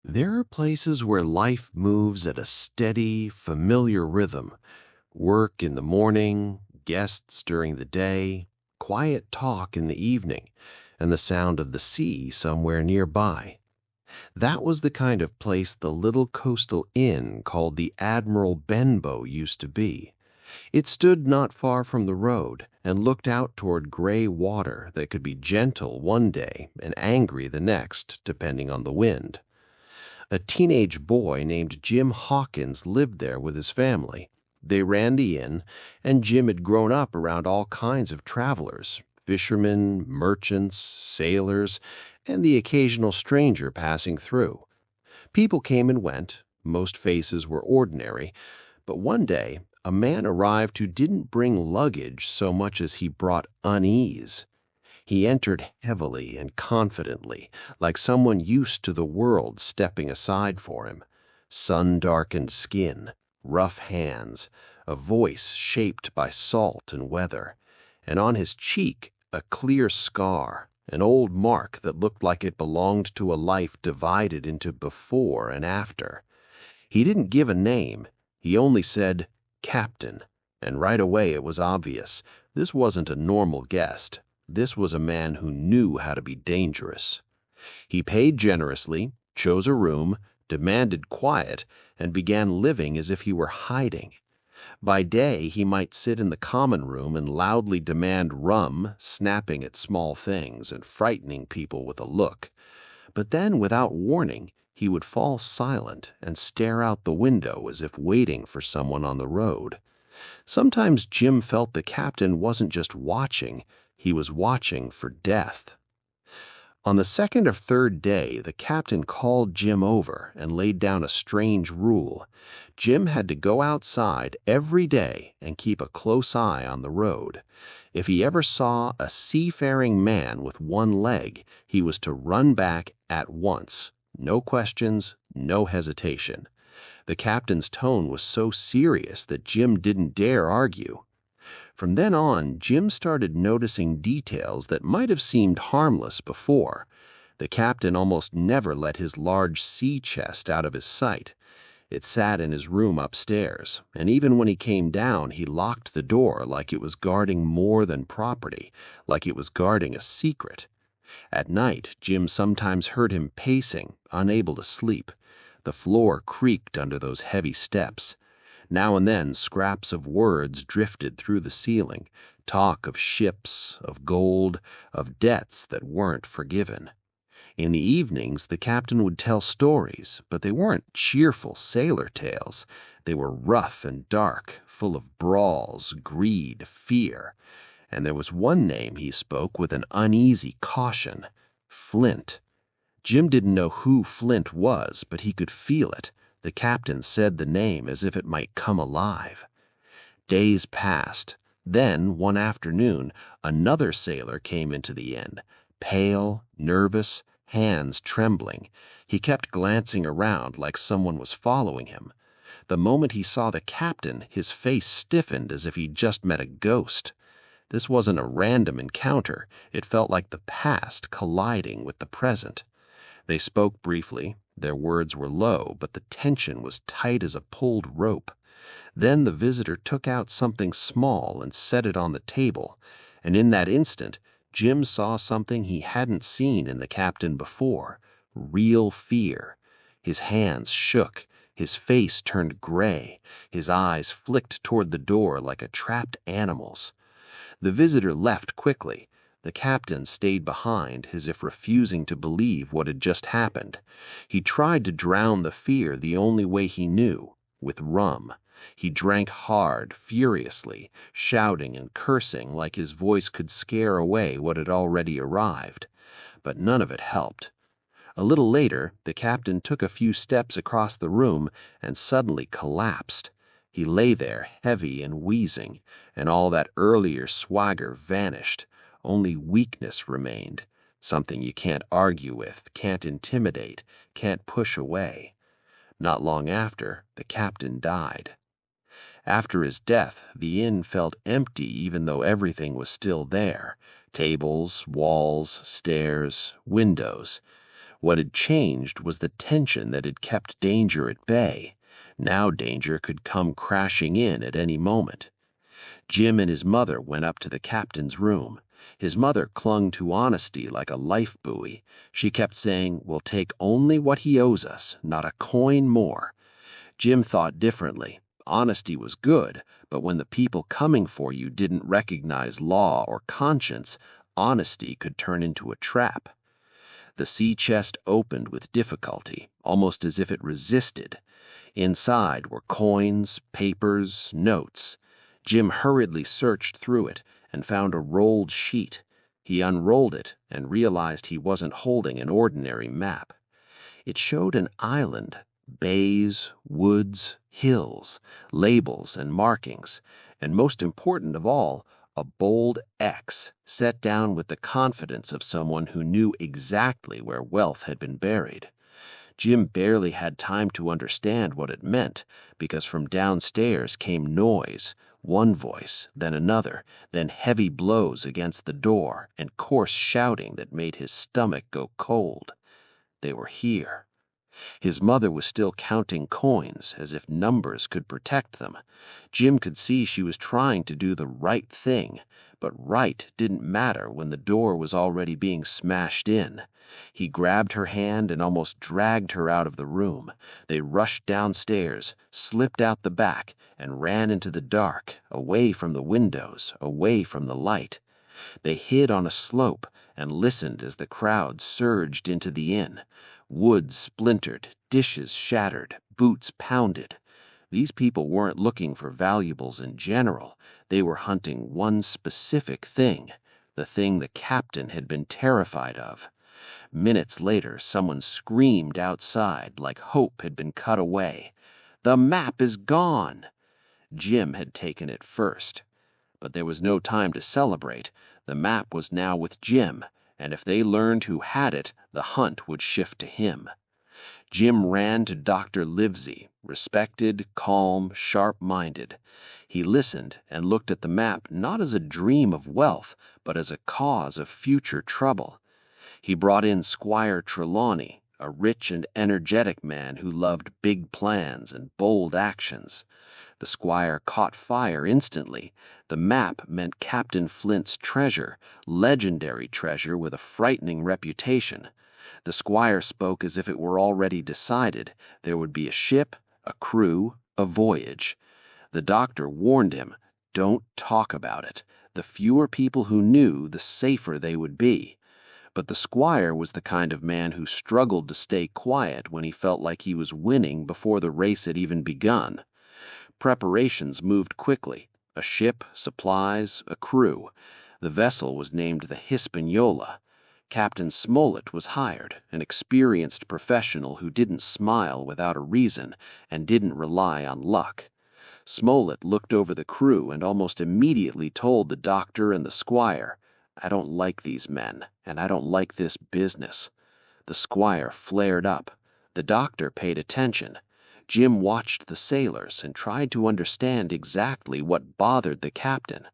There are places where life moves at a steady, familiar rhythm. Work in the morning, guests during the day, quiet talk in the evening, and the sound of the sea somewhere nearby. That was the kind of place the little coastal inn called the Admiral Benbow used to be. It stood not far from the road and looked out toward gray water that could be gentle one day and angry the next, depending on the wind. A teenage boy named Jim Hawkins lived there with his family. They ran the inn, and Jim had grown up around all kinds of travelers, fishermen, merchants, sailors, and the occasional stranger passing through. People came and went. Most faces were ordinary, but one day a man arrived who didn't bring luggage so much as he brought unease. He entered heavily and confidently, like someone used to the world stepping aside for him. Sun-darkened skin, rough hands, a voice shaped by salt and weather, and on his cheek a clear scar, an old mark that looked like it belonged to a life divided into before and after. He didn't give a name. He only said, "Captain," and right away it was obvious. This wasn't a normal guest. This was a man who knew how to be dangerous. He paid generously, chose a room, demanded quiet, and began living as if he were hiding. By day, he might sit in the common room and loudly demand rum, snapping at small things and frightening people with a look. But then, without warning, he would fall silent and stare out the window as if waiting for someone on the road. Sometimes Jim felt the captain wasn't just watching, he was watching for death. On the second or third day, the captain called Jim over and laid down a strange rule. Jim had to go outside every day and keep a close eye on the road. If he ever saw a seafaring man with one leg, he was to run back at once. No questions, no hesitation. The captain's tone was so serious that Jim didn't dare argue. From then on, Jim started noticing details that might have seemed harmless before. The captain almost never let his large sea chest out of his sight. It sat in his room upstairs, and even when he came down, he locked the door like it was guarding more than property, like it was guarding a secret. At night, Jim sometimes heard him pacing, unable to sleep. The floor creaked under those heavy steps. Now and then scraps of words drifted through the ceiling, talk of ships, of gold, of debts that weren't forgiven. In the evenings, the captain would tell stories, but they weren't cheerful sailor tales. They were rough and dark, full of brawls, greed, fear. And there was one name he spoke with an uneasy caution: Flint. Jim didn't know who Flint was, but he could feel it. The captain said the name as if it might come alive. Days passed. Then, one afternoon, another sailor came into the inn, pale, nervous, hands trembling. He kept glancing around like someone was following him. The moment he saw the captain, his face stiffened as if he'd just met a ghost. This wasn't a random encounter. It felt like the past colliding with the present. They spoke briefly. Their words were low, but the tension was tight as a pulled rope. Then the visitor took out something small and set it on the table, and in that instant, Jim saw something he hadn't seen in the captain before: real fear. His hands shook, his face turned gray, his eyes flicked toward the door like a trapped animal's. The visitor left quickly. The captain stayed behind, as if refusing to believe what had just happened. He tried to drown the fear the only way he knew, with rum. He drank hard, furiously, shouting and cursing like his voice could scare away what had already arrived. But none of it helped. A little later, the captain took a few steps across the room and suddenly collapsed. He lay there, heavy and wheezing, and all that earlier swagger vanished. Only weakness remained, something you can't argue with, can't intimidate, can't push away. Not long after, the captain died. After his death, the inn felt empty even though everything was still there: tables, walls, stairs, windows. What had changed was the tension that had kept danger at bay. Now danger could come crashing in at any moment. Jim and his mother went up to the captain's room. His mother clung to honesty like a life buoy. She kept saying, "We'll take only what he owes us, not a coin more." Jim thought differently. Honesty was good, but when the people coming for you didn't recognize law or conscience, honesty could turn into a trap. The sea chest opened with difficulty, almost as if it resisted. Inside were coins, papers, notes. Jim hurriedly searched through it and found a rolled sheet. He unrolled it and realized he wasn't holding an ordinary map. It showed an island, bays, woods, hills, labels and markings, and most important of all, a bold X set down with the confidence of someone who knew exactly where wealth had been buried. Jim barely had time to understand what it meant, because from downstairs came noise, one voice, then another, then heavy blows against the door and coarse shouting that made his stomach go cold. They were here. His mother was still counting coins, as if numbers could protect them. Jim could see she was trying to do the right thing, but right didn't matter when the door was already being smashed in. He grabbed her hand and almost dragged her out of the room. They rushed downstairs, slipped out the back, and ran into the dark, away from the windows, away from the light. They hid on a slope and listened as the crowd surged into the inn. Wood splintered, dishes shattered, boots pounded. These people weren't looking for valuables in general. They were hunting one specific thing, the thing the captain had been terrified of. Minutes later, someone screamed outside like hope had been cut away. "The map is gone!" Jim had taken it first. But there was no time to celebrate. The map was now with Jim, and if they learned who had it, the hunt would shift to him. Jim ran to Dr. Livesey, respected, calm, sharp-minded. He listened and looked at the map not as a dream of wealth, but as a cause of future trouble. He brought in Squire Trelawney, a rich and energetic man who loved big plans and bold actions. The squire caught fire instantly. The map meant Captain Flint's treasure, legendary treasure with a frightening reputation. The squire spoke as if it were already decided. There would be a ship, a crew, a voyage. The doctor warned him, "Don't talk about it. The fewer people who knew, the safer they would be." But the squire was the kind of man who struggled to stay quiet when he felt like he was winning before the race had even begun. Preparations moved quickly. A ship, supplies, a crew. The vessel was named the Hispaniola. Captain Smollett was hired, an experienced professional who didn't smile without a reason and didn't rely on luck. Smollett looked over the crew and almost immediately told the doctor and the squire, "I don't like these men, and I don't like this business." The squire flared up. The doctor paid attention. Jim watched the sailors and tried to understand exactly what bothered the captain.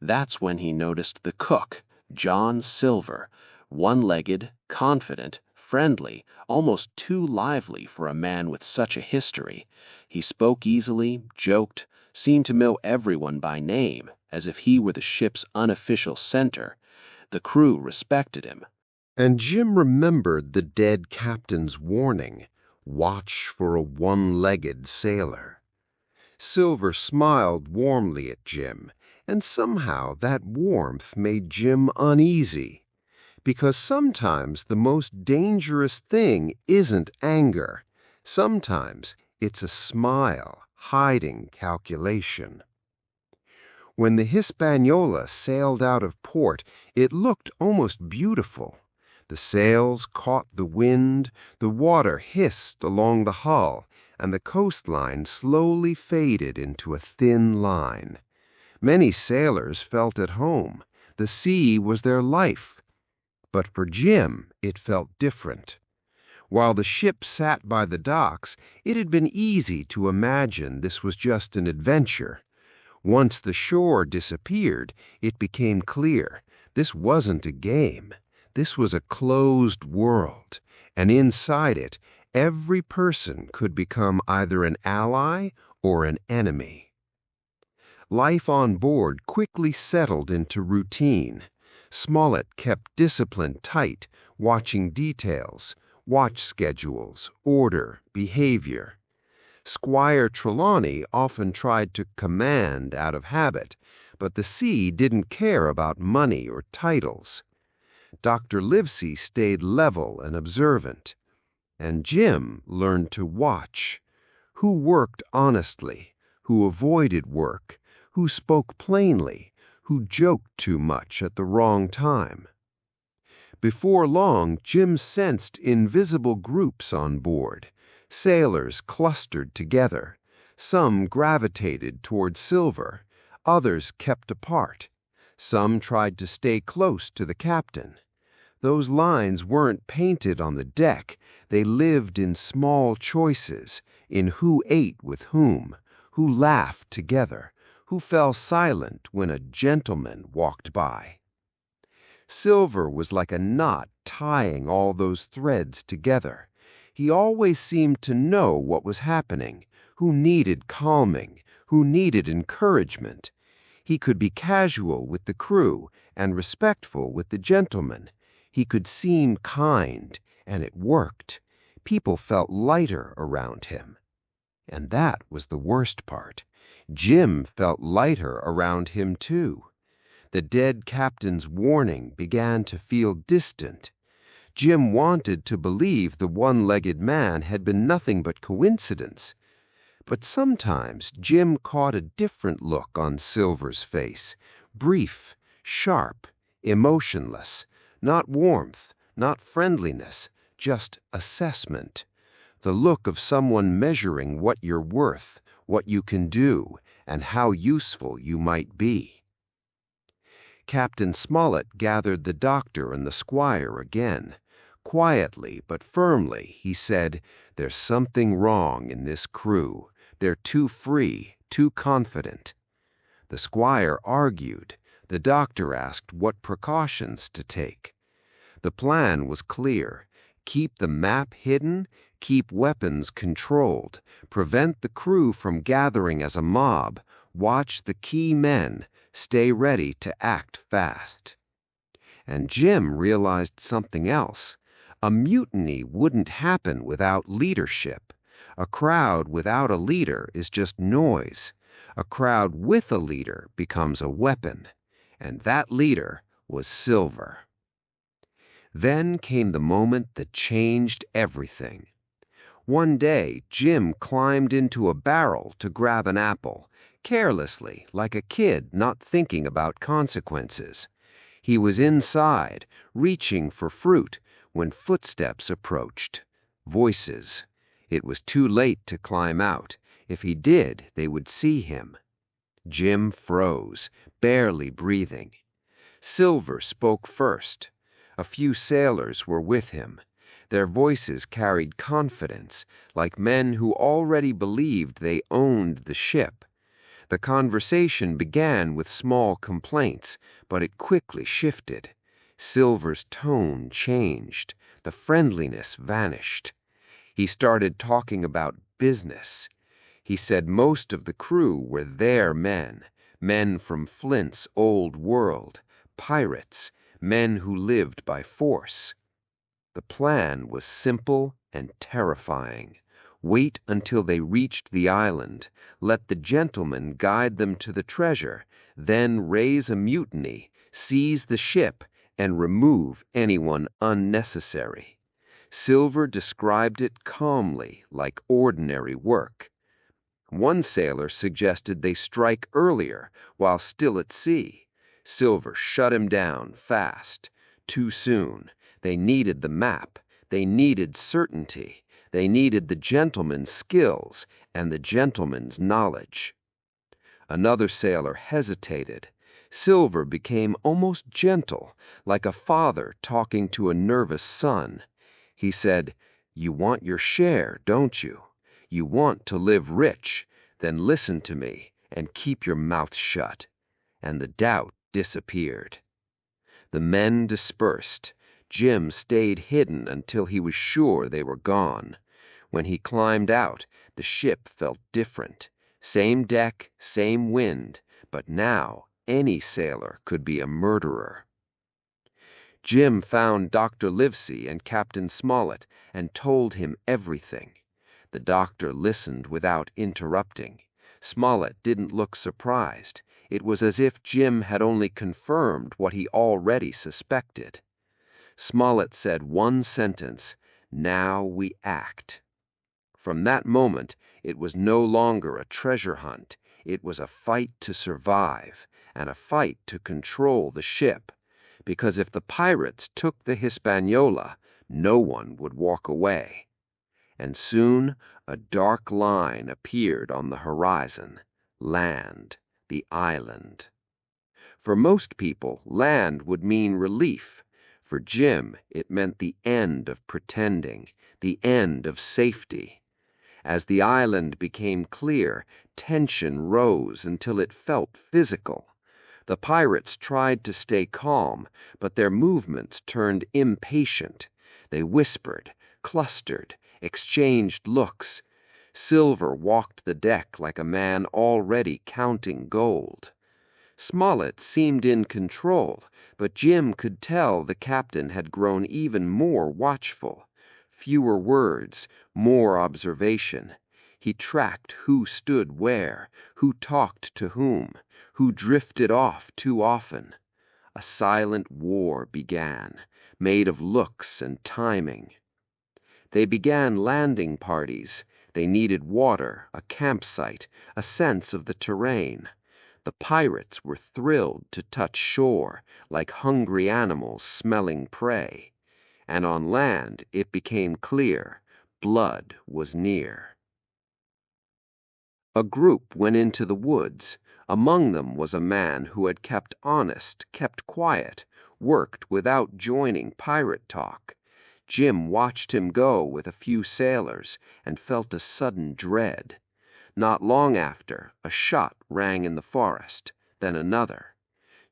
That's when he noticed the cook, John Silver, one-legged, confident, friendly, almost too lively for a man with such a history. He spoke easily, joked, seemed to know everyone by name, as if he were the ship's unofficial center. The crew respected him. And Jim remembered the dead captain's warning, "Watch for a one-legged sailor." Silver smiled warmly at Jim, and somehow that warmth made Jim uneasy, because sometimes the most dangerous thing isn't anger. Sometimes it's a smile hiding calculation. When the Hispaniola sailed out of port, it looked almost beautiful. The sails caught the wind, the water hissed along the hull, and the coastline slowly faded into a thin line. Many sailors felt at home. The sea was their life. But for Jim, it felt different. While the ship sat by the docks, it had been easy to imagine this was just an adventure. Once the shore disappeared, it became clear this wasn't a game. This was a closed world, and inside it, every person could become either an ally or an enemy. Life on board quickly settled into routine. Smollett kept discipline tight, watching details, watch schedules, order, behavior. Squire Trelawney often tried to command out of habit, but the sea didn't care about money or titles. Dr. Livesey stayed level and observant, and Jim learned to watch. Who worked honestly, who avoided work, who spoke plainly, who joked too much at the wrong time. Before long, Jim sensed invisible groups on board. Sailors clustered together. Some gravitated toward Silver, others kept apart. Some tried to stay close to the captain. Those lines weren't painted on the deck. They lived in small choices, in who ate with whom, who laughed together, who fell silent when a gentleman walked by. Silver was like a knot tying all those threads together. He always seemed to know what was happening, who needed calming, who needed encouragement. He could be casual with the crew and respectful with the gentlemen. He could seem kind, and it worked. People felt lighter around him. And that was the worst part. Jim felt lighter around him too. The dead captain's warning began to feel distant. Jim wanted to believe the one-legged man had been nothing but coincidence. But sometimes Jim caught a different look on Silver's face, brief, sharp, emotionless, not warmth, not friendliness, just assessment. The look of someone measuring what you're worth, what you can do, and how useful you might be. Captain Smollett gathered the doctor and the squire again. Quietly but firmly, he said, "There's something wrong in this crew. They're too free, too confident." The squire argued. The doctor asked what precautions to take. The plan was clear. Keep the map hidden, keep weapons controlled, prevent the crew from gathering as a mob, watch the key men, stay ready to act fast. And Jim realized something else. A mutiny wouldn't happen without leadership. A crowd without a leader is just noise. A crowd with a leader becomes a weapon. And that leader was Silver. Then came the moment that changed everything. One day, Jim climbed into a barrel to grab an apple, carelessly, like a kid not thinking about consequences. He was inside, reaching for fruit, when footsteps approached. Voices. It was too late to climb out. If he did, they would see him. Jim froze, barely breathing. Silver spoke first. A few sailors were with him. Their voices carried confidence, like men who already believed they owned the ship. The conversation began with small complaints, but it quickly shifted. Silver's tone changed. The friendliness vanished. He started talking about business. He said most of the crew were their men, men from Flint's old world, pirates, men who lived by force. The plan was simple and terrifying. Wait until they reached the island, let the gentlemen guide them to the treasure, then raise a mutiny, seize the ship, and remove anyone unnecessary. Silver described it calmly, like ordinary work. One sailor suggested they strike earlier, while still at sea. Silver shut him down fast. Too soon. They needed the map. They needed certainty. They needed the gentleman's skills and the gentleman's knowledge. Another sailor hesitated. Silver became almost gentle, like a father talking to a nervous son. He said, "You want your share, don't you? You want to live rich. Then listen to me and keep your mouth shut." And the doubt disappeared. The men dispersed. Jim stayed hidden until he was sure they were gone. When he climbed out, the ship felt different. Same deck, same wind, but now any sailor could be a murderer. Jim found Dr. Livesey and Captain Smollett and told him everything. The doctor listened without interrupting. Smollett didn't look surprised. It was as if Jim had only confirmed what he already suspected. Smollett said one sentence, "Now we act." From that moment, it was no longer a treasure hunt. It was a fight to survive, and a fight to control the ship. Because if the pirates took the Hispaniola, no one would walk away. And soon a dark line appeared on the horizon. Land, the island. For most people, land would mean relief. For Jim, it meant the end of pretending, the end of safety. As the island became clear, tension rose until it felt physical. The pirates tried to stay calm, but their movements turned impatient. They whispered, clustered, exchanged looks. Silver walked the deck like a man already counting gold. Smollett seemed in control, but Jim could tell the captain had grown even more watchful. Fewer words, more observation. He tracked who stood where, who talked to whom, who drifted off too often. A silent war began, made of looks and timing. They began landing parties. They needed water, a campsite, a sense of the terrain. The pirates were thrilled to touch shore, like hungry animals smelling prey. And on land it became clear, blood was near. A group went into the woods. Among them was a man who had kept honest, kept quiet, worked without joining pirate talk. Jim watched him go with a few sailors and felt a sudden dread. Not long after, a shot rang in the forest, then another.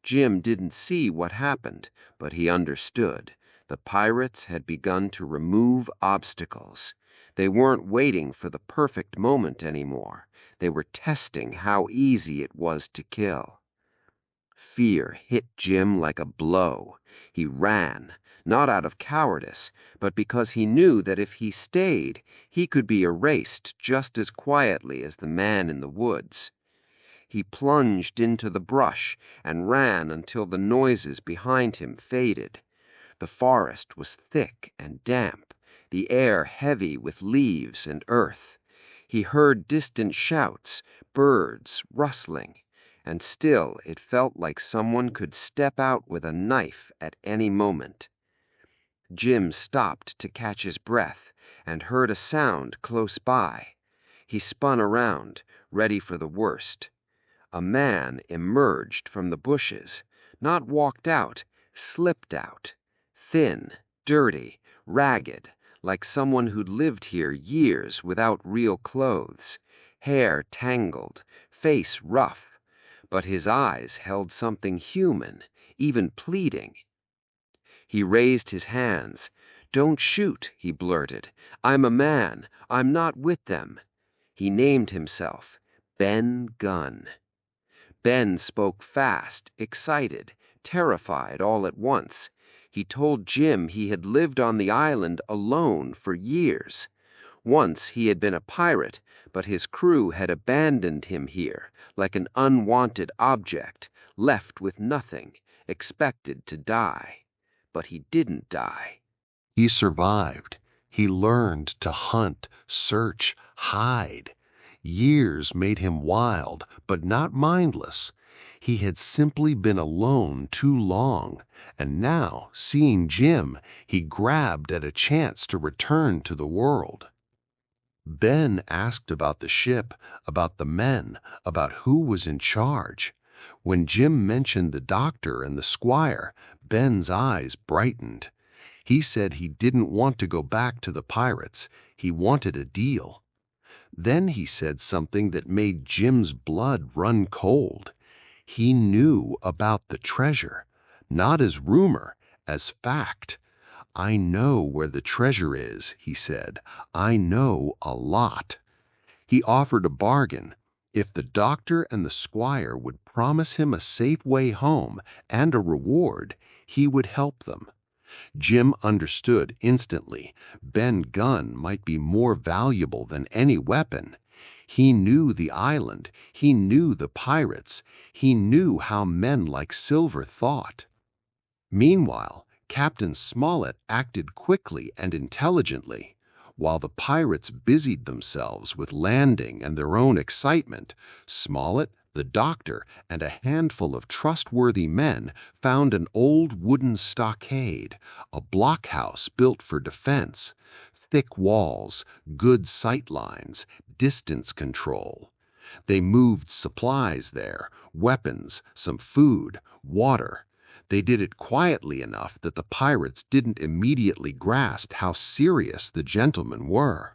Jim didn't see what happened, but he understood. The pirates had begun to remove obstacles. They weren't waiting for the perfect moment anymore. They were testing how easy it was to kill. Fear hit Jim like a blow. He ran, not out of cowardice, but because he knew that if he stayed, he could be erased just as quietly as the man in the woods. He plunged into the brush and ran until the noises behind him faded. The forest was thick and damp, the air heavy with leaves and earth. He heard distant shouts, birds rustling, and still it felt like someone could step out with a knife at any moment. Jim stopped to catch his breath and heard a sound close by. He spun around, ready for the worst. A man emerged from the bushes, not walked out, slipped out. Thin, dirty, ragged, like someone who'd lived here years without real clothes. Hair tangled, face rough, but his eyes held something human, even pleading. He raised his hands. "Don't shoot," he blurted. "I'm a man. I'm not with them." He named himself Ben Gunn. Ben spoke fast, excited, terrified all at once. He told Jim he had lived on the island alone for years. Once he had been a pirate, but his crew had abandoned him here, like an unwanted object, left with nothing, expected to die. But he didn't die. He survived. He learned to hunt, search, hide. Years made him wild, but not mindless. He had simply been alone too long, and now, seeing Jim, he grabbed at a chance to return to the world. Ben asked about the ship, about the men, about who was in charge. When Jim mentioned the doctor and the squire, Ben's eyes brightened. He said he didn't want to go back to the pirates. He wanted a deal. Then he said something that made Jim's blood run cold. He knew about the treasure, not as rumor, as fact. "I know where the treasure is," he said. "I know a lot." He offered a bargain. If the doctor and the squire would promise him a safe way home and a reward, he would help them. Jim understood instantly. Ben's gun might be more valuable than any weapon. He knew the island. He knew the pirates. He knew how men like Silver thought. Meanwhile, Captain Smollett acted quickly and intelligently. While the pirates busied themselves with landing and their own excitement, Smollett, the doctor, and a handful of trustworthy men found an old wooden stockade, a blockhouse built for defense. Thick walls, good sight lines, distance control. They moved supplies there, weapons, some food, water. They did it quietly enough that the pirates didn't immediately grasp how serious the gentlemen were.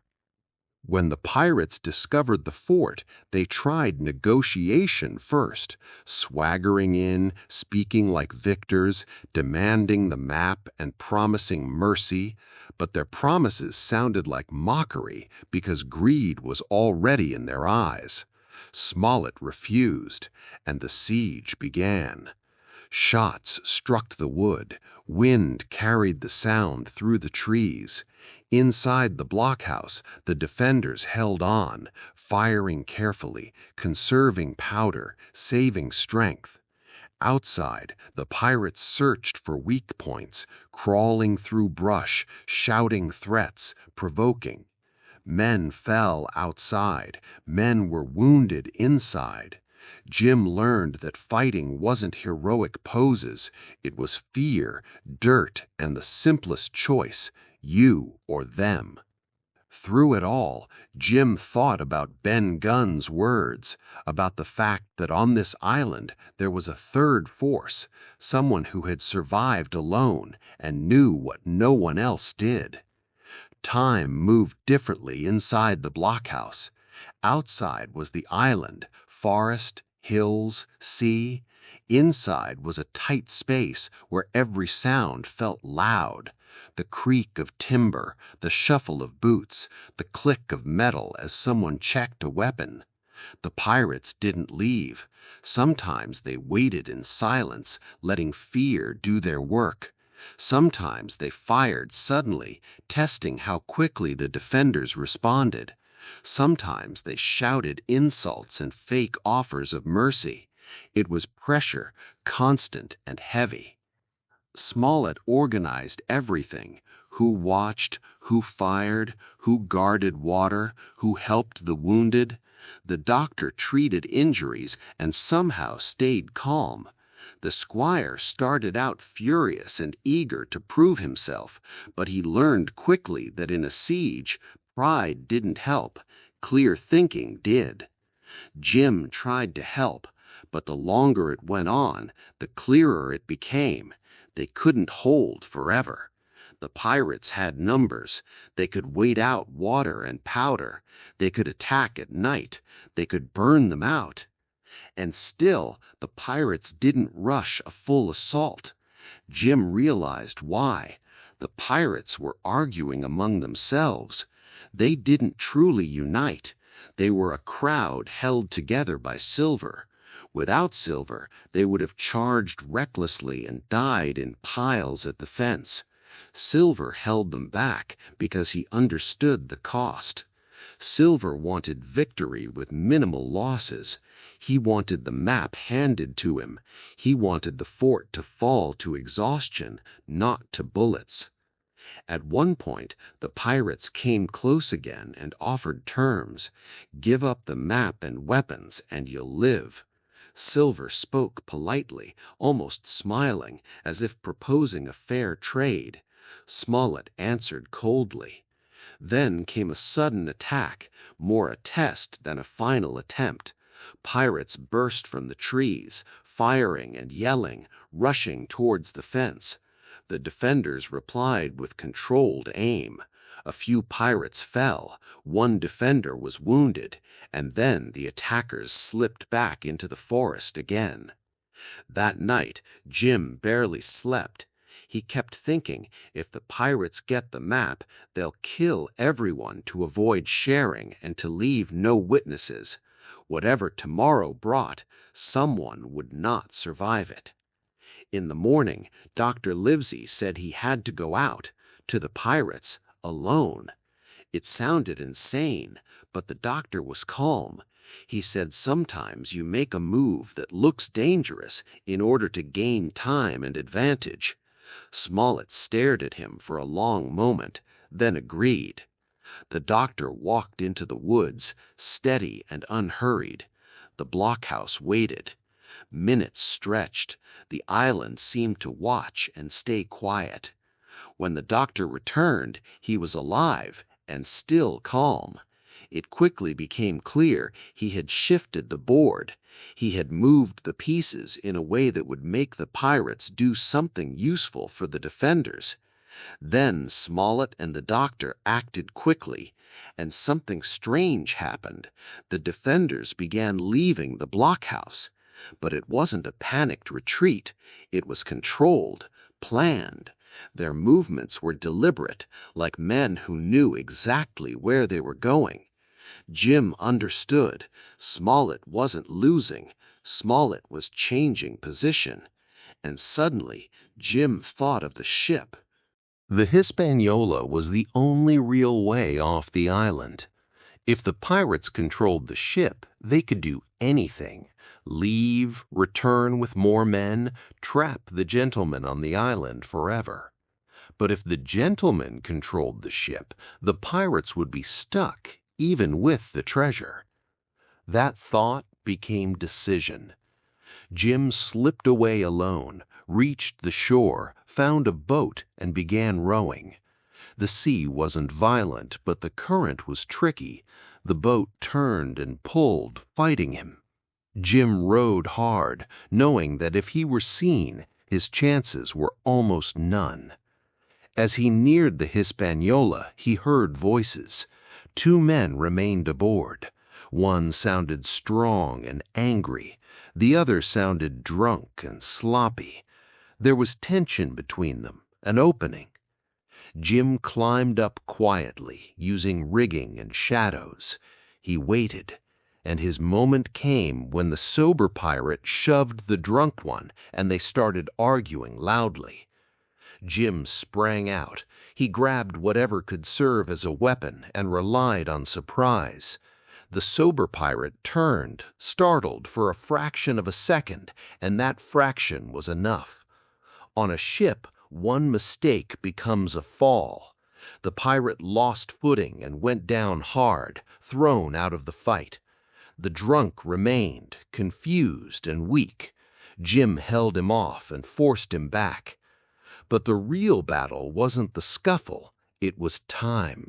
When the pirates discovered the fort, they tried negotiation first, swaggering in, speaking like victors, demanding the map and promising mercy, but their promises sounded like mockery because greed was already in their eyes. Smollett refused, and the siege began. Shots struck the wood. Wind carried the sound through the trees. Inside the blockhouse, the defenders held on, firing carefully, conserving powder, saving strength. Outside, the pirates searched for weak points, crawling through brush, shouting threats, provoking. Men fell outside. Men were wounded inside. Jim learned that fighting wasn't heroic poses. It was fear, dirt, and the simplest choice, you or them. Through it all, Jim thought about Ben Gunn's words, about the fact that on this island there was a third force, someone who had survived alone and knew what no one else did. Time moved differently inside the blockhouse. Outside was the island, forest, hills, sea. Inside was a tight space where every sound felt loud. The creak of timber, the shuffle of boots, the click of metal as someone checked a weapon. The pirates didn't leave. Sometimes they waited in silence, letting fear do their work. Sometimes they fired suddenly, testing how quickly the defenders responded. Sometimes they shouted insults and fake offers of mercy. It was pressure, constant and heavy. Smollett organized everything: who watched, who fired, who guarded water, who helped the wounded. The doctor treated injuries and somehow stayed calm. The squire started out furious and eager to prove himself, but he learned quickly that in a siege, pride didn't help, clear thinking did. Jim tried to help, but the longer it went on, the clearer it became. They couldn't hold forever. The pirates had numbers. They could wait out water and powder. They could attack at night. They could burn them out. And still, the pirates didn't rush a full assault. Jim realized why. The pirates were arguing among themselves. They didn't truly unite. They were a crowd held together by Silver. Without Silver, they would have charged recklessly and died in piles at the fence. Silver held them back because he understood the cost. Silver wanted victory with minimal losses. He wanted the map handed to him. He wanted the fort to fall to exhaustion, not to bullets. At one point, the pirates came close again and offered terms. Give up the map and weapons, and you'll live. Silver spoke politely, almost smiling, as if proposing a fair trade. Smollett answered coldly. Then came a sudden attack, more a test than a final attempt. Pirates burst from the trees, firing and yelling, rushing towards the fence. The defenders replied with controlled aim. A few pirates fell, one defender was wounded, and then the attackers slipped back into the forest again. That night, Jim barely slept. He kept thinking, if the pirates get the map, they'll kill everyone to avoid sharing and to leave no witnesses. Whatever tomorrow brought, someone would not survive it. In the morning, Dr. Livesey said he had to go out, to the pirates, alone. It sounded insane, but the doctor was calm. He said sometimes you make a move that looks dangerous in order to gain time and advantage. Smollett stared at him for a long moment, then agreed. The doctor walked into the woods, steady and unhurried. The blockhouse waited. Minutes stretched. The island seemed to watch and stay quiet. When the doctor returned, he was alive and still calm. It quickly became clear he had shifted the board. He had moved the pieces in a way that would make the pirates do something useful for the defenders. Then Smollett and the doctor acted quickly, and something strange happened. The defenders began leaving the blockhouse. But it wasn't a panicked retreat. It was controlled, planned. Their movements were deliberate, like men who knew exactly where they were going. Jim understood. Smollett wasn't losing. Smollett was changing position. And suddenly, Jim thought of the ship. The Hispaniola was the only real way off the island. If the pirates controlled the ship, they could do anything. Leave, return with more men, trap the gentlemen on the island forever. But if the gentlemen controlled the ship, the pirates would be stuck, even with the treasure. That thought became decision. Jim slipped away alone, reached the shore, found a boat, and began rowing. The sea wasn't violent, but the current was tricky. The boat turned and pulled, fighting him. Jim rowed hard, knowing that if he were seen, his chances were almost none. As he neared the Hispaniola, he heard voices. 2 men remained aboard. One sounded strong and angry. The other sounded drunk and sloppy. There was tension between them, an opening. Jim climbed up quietly, using rigging and shadows. He waited, and his moment came when the sober pirate shoved the drunk one, and they started arguing loudly. Jim sprang out. He grabbed whatever could serve as a weapon and relied on surprise. The sober pirate turned, startled for a fraction of a second, and that fraction was enough. On a ship, one mistake becomes a fall. The pirate lost footing and went down hard, thrown out of the fight. The drunk remained, confused and weak. Jim held him off and forced him back. But the real battle wasn't the scuffle, it was time.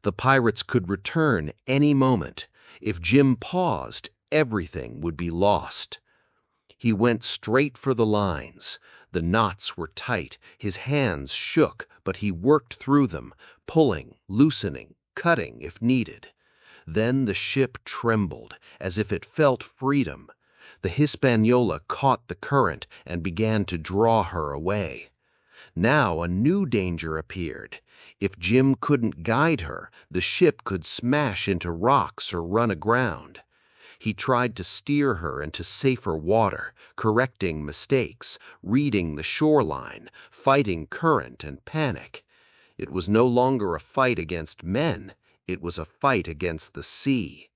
The pirates could return any moment. If Jim paused, everything would be lost. He went straight for the lines. The knots were tight, his hands shook, but he worked through them, pulling, loosening, cutting if needed. Then the ship trembled, as if it felt freedom. The Hispaniola caught the current and began to draw her away. Now a new danger appeared. If Jim couldn't guide her, the ship could smash into rocks or run aground. He tried to steer her into safer water, correcting mistakes, reading the shoreline, fighting current and panic. It was no longer a fight against men, it was a fight against the sea.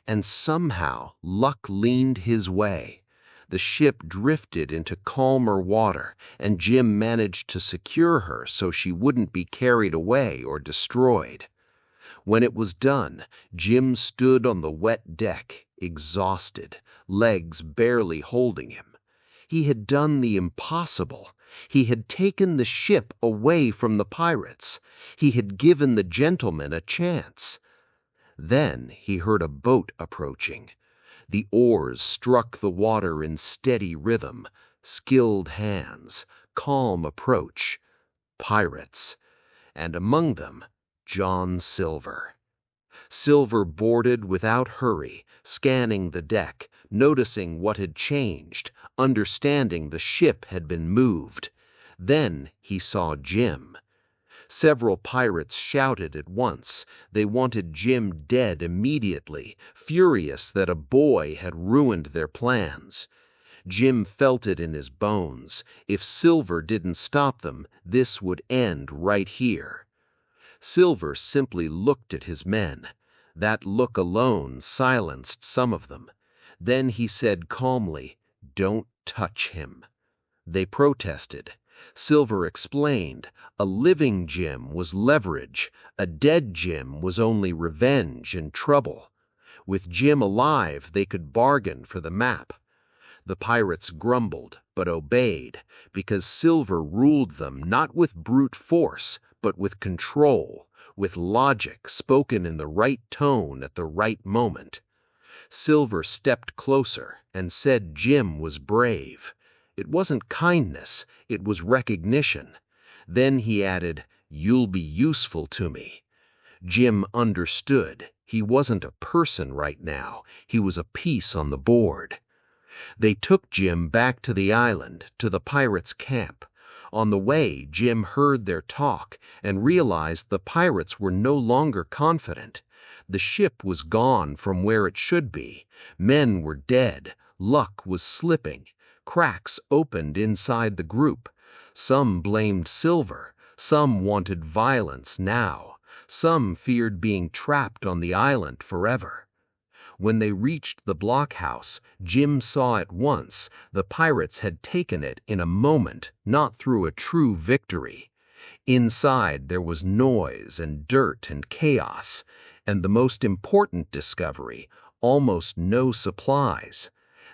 And somehow luck leaned his way. The ship drifted into calmer water, and Jim managed to secure her so she wouldn't be carried away or destroyed. When it was done, Jim stood on the wet deck, exhausted, legs barely holding him. He had done the impossible. He had taken the ship away from the pirates. He had given the gentlemen a chance. Then he heard a boat approaching. The oars struck the water in steady rhythm, skilled hands, calm approach. Pirates. And among them, John Silver. Silver boarded without hurry, scanning the deck, noticing what had changed, understanding the ship had been moved. Then he saw Jim. Several pirates shouted at once. They wanted Jim dead immediately, furious that a boy had ruined their plans. Jim felt it in his bones. If Silver didn't stop them, this would end right here. Silver simply looked at his men. That look alone silenced some of them. Then he said calmly, "Don't touch him." They protested. Silver explained, a living Jim was leverage, a dead Jim was only revenge and trouble. With Jim alive, they could bargain for the map. The pirates grumbled, but obeyed, because Silver ruled them not with brute force, but with control, with logic spoken in the right tone at the right moment. Silver stepped closer and said Jim was brave. It wasn't kindness, it was recognition. Then he added, "You'll be useful to me." Jim understood. He wasn't a person right now. He was a piece on the board. They took Jim back to the island, to the pirates' camp. On the way, Jim heard their talk and realized the pirates were no longer confident. The ship was gone from where it should be. Men were dead. Luck was slipping. Cracks opened inside the group. Some blamed Silver. Some wanted violence now. Some feared being trapped on the island forever. When they reached the blockhouse, Jim saw at once the pirates had taken it in a moment, not through a true victory. Inside there was noise and dirt and chaos, and the most important discovery, almost no supplies.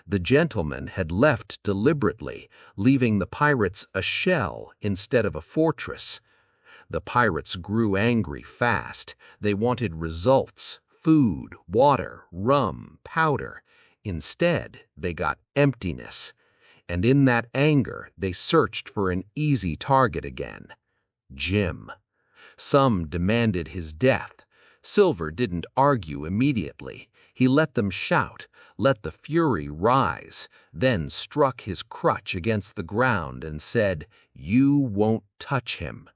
The gentleman had left deliberately, leaving the pirates a shell instead of a fortress. The pirates grew angry fast. They wanted results. Food, water, rum, powder. Instead, they got emptiness. And in that anger, they searched for an easy target again. Jim. Some demanded his death. Silver didn't argue immediately. He let them shout, let the fury rise, then struck his crutch against the ground and said, "You won't touch him."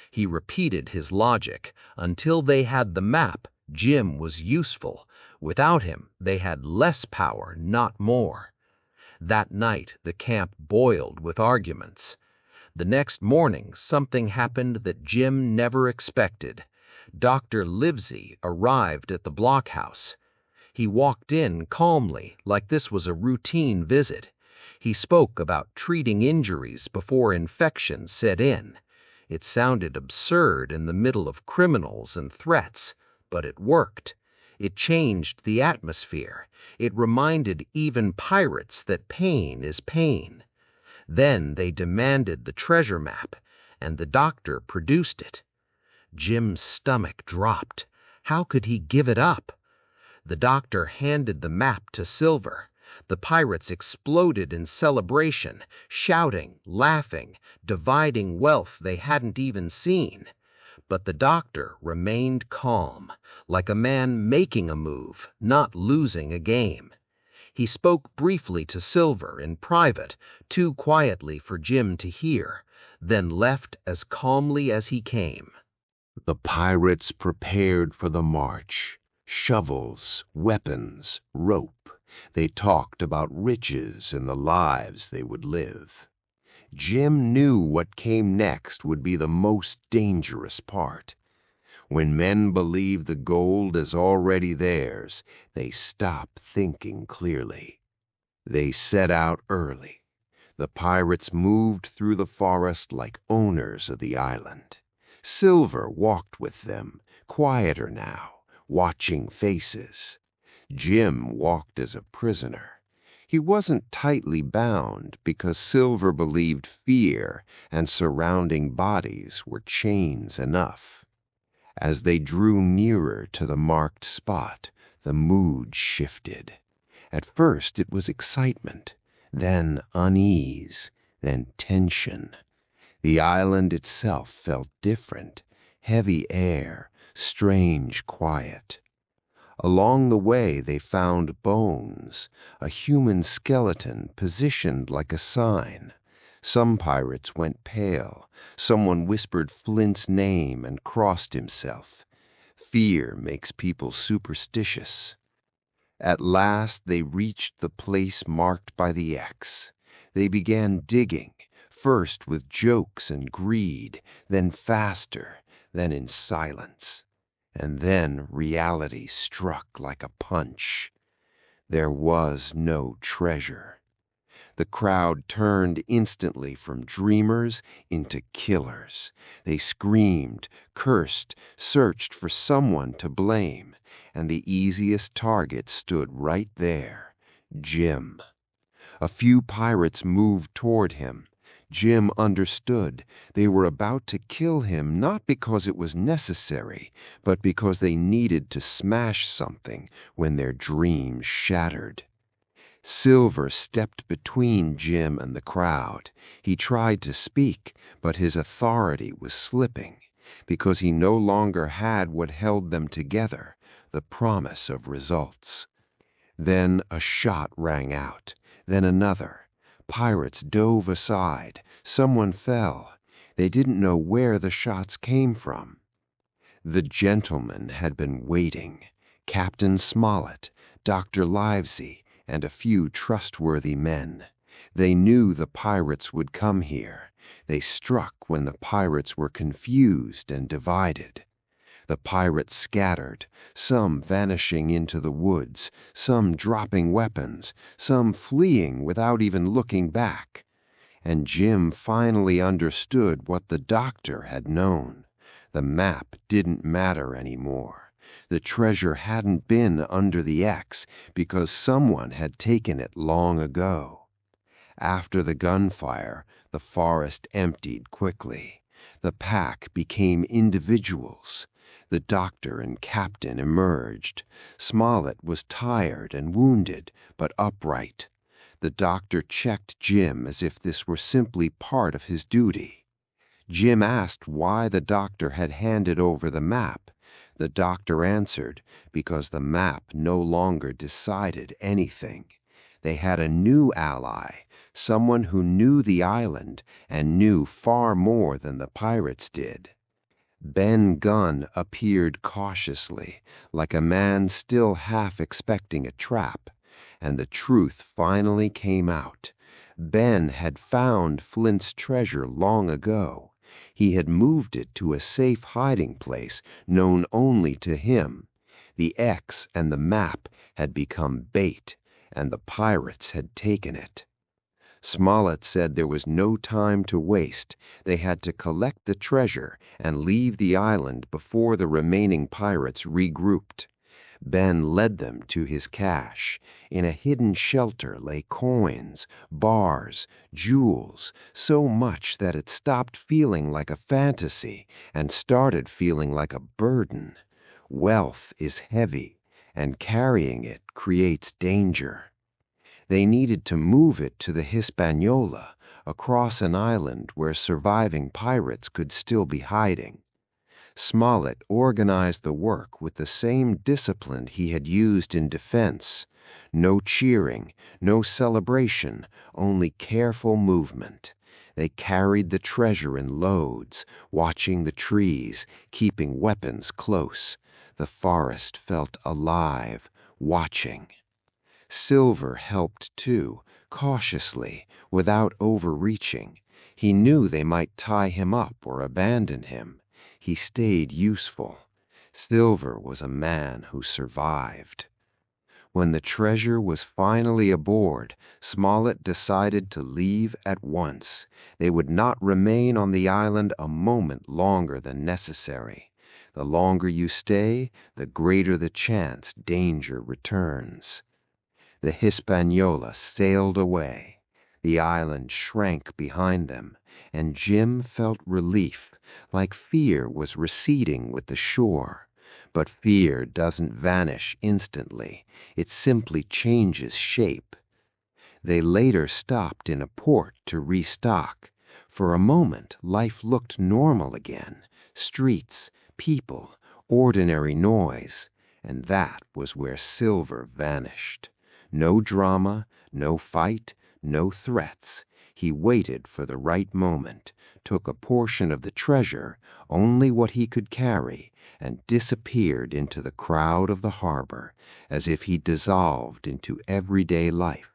He repeated his logic. Until they had the map, Jim was useful. Without him, they had less power, not more. That night, the camp boiled with arguments. The next morning, something happened that Jim never expected. Dr. Livesey arrived at the blockhouse. He walked in calmly, like this was a routine visit. He spoke about treating injuries before infection set in. It sounded absurd in the middle of criminals and threats, but it worked. It changed the atmosphere. It reminded even pirates that pain is pain. Then they demanded the treasure map, and the doctor produced it. Jim's stomach dropped. How could he give it up? The doctor handed the map to Silver. The pirates exploded in celebration, shouting, laughing, dividing wealth they hadn't even seen. But the doctor remained calm, like a man making a move, not losing a game. He spoke briefly to Silver in private, too quietly for Jim to hear, then left as calmly as he came. The pirates prepared for the march. Shovels, weapons, rope. They talked about riches and the lives they would live. Jim knew what came next would be the most dangerous part. When men believe the gold is already theirs, they stop thinking clearly. They set out early. The pirates moved through the forest like owners of the island. Silver walked with them, quieter now, watching faces. Jim walked as a prisoner. He wasn't tightly bound because Silver believed fear and surrounding bodies were chains enough. As they drew nearer to the marked spot, the mood shifted. At first it was excitement, then unease, then tension. The island itself felt different, heavy air, strange quiet. Along the way they found bones, a human skeleton positioned like a sign. Some pirates went pale. Someone whispered Flint's name and crossed himself. Fear makes people superstitious. At last they reached the place marked by the X. They began digging, first with jokes and greed, then faster, then in silence. And then reality struck like a punch. There was no treasure. The crowd turned instantly from dreamers into killers. They screamed, cursed, searched for someone to blame, and the easiest target stood right there, Jim. A few pirates moved toward him. Jim understood. They were about to kill him not because it was necessary, but because they needed to smash something when their dreams shattered. Silver stepped between Jim and the crowd. He tried to speak, but his authority was slipping, because he no longer had what held them together, the promise of results. Then a shot rang out, then another. Pirates dove aside. Someone fell. They didn't know where the shots came from. The gentleman had been waiting. Captain Smollett, Dr. Livesey, and a few trustworthy men. They knew the pirates would come here. They struck when the pirates were confused and divided. The pirates scattered, some vanishing into the woods, some dropping weapons, some fleeing without even looking back. And Jim finally understood what the doctor had known. The map didn't matter anymore. The treasure hadn't been under the X because someone had taken it long ago. After the gunfire, the forest emptied quickly. The pack became individuals. The doctor and captain emerged. Smollett was tired and wounded, but upright. The doctor checked Jim as if this were simply part of his duty. Jim asked why the doctor had handed over the map. The doctor answered, because the map no longer decided anything. They had a new ally, someone who knew the island and knew far more than the pirates did. Ben Gunn appeared cautiously, like a man still half expecting a trap, and the truth finally came out. Ben had found Flint's treasure long ago. He had moved it to a safe hiding place known only to him. The X and the map had become bait, and the pirates had taken it. Smollett said there was no time to waste. They had to collect the treasure and leave the island before the remaining pirates regrouped. Ben led them to his cache. In a hidden shelter lay coins, bars, jewels, so much that it stopped feeling like a fantasy and started feeling like a burden. Wealth is heavy, and carrying it creates danger. They needed to move it to the Hispaniola, across an island where surviving pirates could still be hiding. Smollett organized the work with the same discipline he had used in defense. No cheering, no celebration, only careful movement. They carried the treasure in loads, watching the trees, keeping weapons close. The forest felt alive, watching. Silver helped too, cautiously, without overreaching. He knew they might tie him up or abandon him. He stayed useful. Silver was a man who survived. When the treasure was finally aboard, Smollett decided to leave at once. They would not remain on the island a moment longer than necessary. The longer you stay, the greater the chance danger returns. The Hispaniola sailed away. The island shrank behind them, and Jim felt relief, like fear was receding with the shore. But fear doesn't vanish instantly. It simply changes shape. They later stopped in a port to restock. For a moment, life looked normal again. Streets, people, ordinary noise. And that was where Silver vanished. No drama, no fight, no threats. He waited for the right moment, took a portion of the treasure, only what he could carry, and disappeared into the crowd of the harbor, as if he dissolved into everyday life.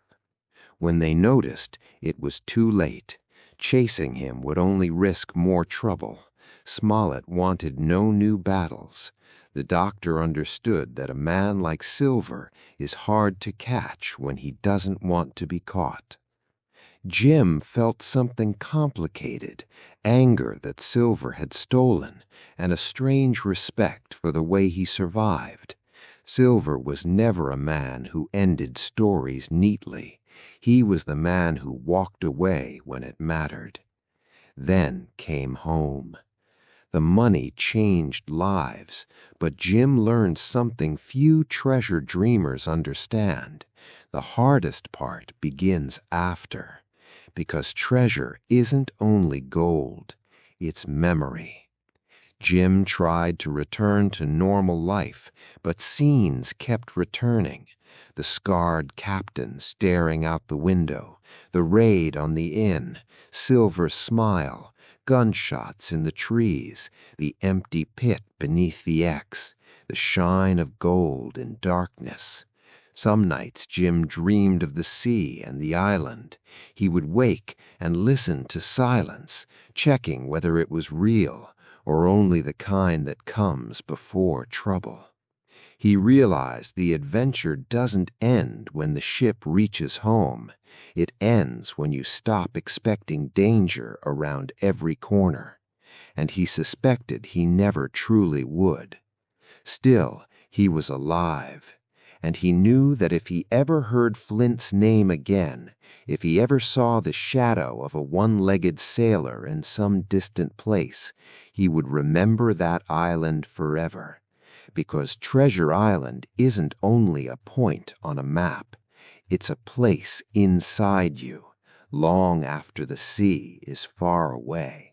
When they noticed, it was too late. Chasing him would only risk more trouble. Smollett wanted no new battles. The doctor understood that a man like Silver is hard to catch when he doesn't want to be caught. Jim felt something complicated, anger that Silver had stolen, and a strange respect for the way he survived. Silver was never a man who ended stories neatly. He was the man who walked away when it mattered. Then came home. The money changed lives, but Jim learned something few treasure dreamers understand. The hardest part begins after, because treasure isn't only gold, it's memory. Jim tried to return to normal life, but scenes kept returning. The scarred captain staring out the window, the raid on the inn, Silver's smile, gunshots in the trees, the empty pit beneath the X, the shine of gold in darkness. Some nights Jim dreamed of the sea and the island. He would wake and listen to silence, checking whether it was real or only the kind that comes before trouble. He realized the adventure doesn't end when the ship reaches home. It ends when you stop expecting danger around every corner. And he suspected he never truly would. Still, he was alive. And he knew that if he ever heard Flint's name again, if he ever saw the shadow of a one-legged sailor in some distant place, he would remember that island forever. Because Treasure Island isn't only a point on a map. It's a place inside you, long after the sea is far away.